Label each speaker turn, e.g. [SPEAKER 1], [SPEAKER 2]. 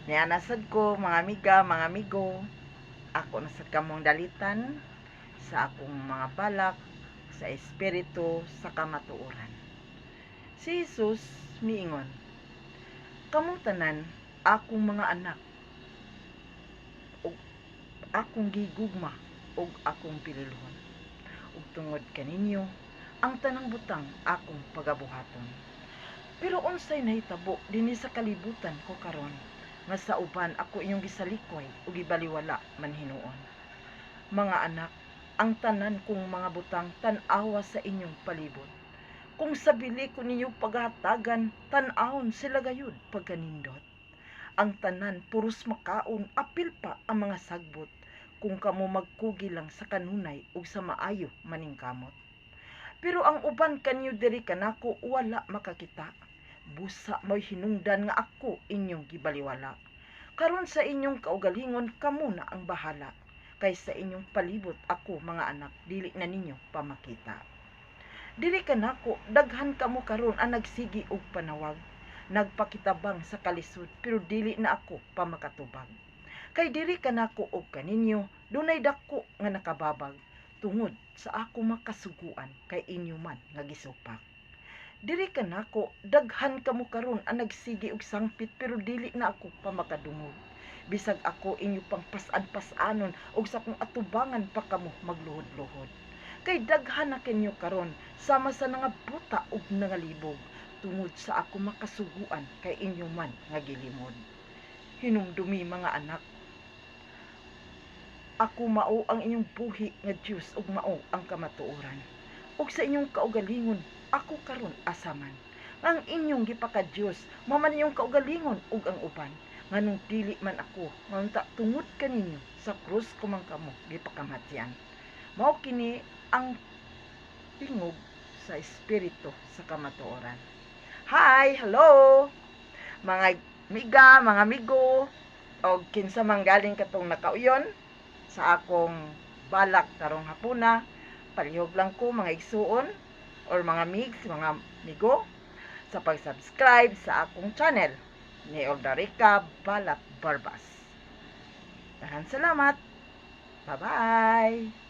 [SPEAKER 1] Niya nasad ko, mga amiga, mga amigo. Ako nasad kamong dalitan sa akong mga balak, sa espiritu, sa kamatuoran. Si Jesus miingon, kamong tanan, akong mga anak, ug akong gigugma, ug akong pililhon. Ug tungod kaninyo, ang tanang butang akong pagabuhaton. Pero unsay nahitabo dinhi sa kalibutan ko karon nga sa uban ako inyong gisalikoy ug gibaliwala man hinuon. Mga anak, ang tanan kong mga butang tan-awa sa inyong palibot. Kung sabili ko ninyo paghatagan, tan-awon sila gayud pagkanindot. Ang tanan puros makaon, apil pa ang mga sagbot. Kung kamo magkugi lang sa kanunay ug sa maayo maning kamot. Pero ang uban kanyo diri kanako wala makakita. Busa mo'y hinungdan nga ako inyong gibaliwala. Karon sa inyong kaugalingon kamo na ang bahala. Kay sa inyong palibot ako mga anak dili na ninyo pamakita. Dili kanako daghan kamo karon ang nagsigi og panawag. Nagpakitabang sa kalisod pero dili na ako pamakatubag. Kay diri kanako og kaninyo dunay dako nga nakababag tungod sa ako makasuguan kay inyo man nga gisupak. Diri kanako daghan kamo karon ang nagsigi og sangpit pero dili na ako pamakadungog. Bisag ako inyo pang pasan-pasanon og sa kong atubangan pa kamo magluhod-luhod. Kay daghan na kinyo karon sama sa nga buta ug nangalibog tungod sa ako makasuguan kay inyo man nga gilimod. Hinumdumi mga anak, ako mao ang inyong buhi nga Dios ug mao ang kamatuoran. Ug sa inyong kaugalingon, ako karon asaman. Ang inyong gipaka Dios, maman inyong kaugalingon ug ang uban. Nganong dili man ako, nganong tungod kaninyo sa krus ko man kamo gipakamatyan. Mao kini ang tingog sa espiritu sa kamatuoran. Hi, hello! Mga miga, mga amigo, o kinsa man galing katong nakauyon sa akong balak karong hapuna, palihog lang ko mga igsuon or mga migs, mga migo sa pag-subscribe sa akong channel ni Oldarica Balat Barbas. Daghang salamat. Bye-bye.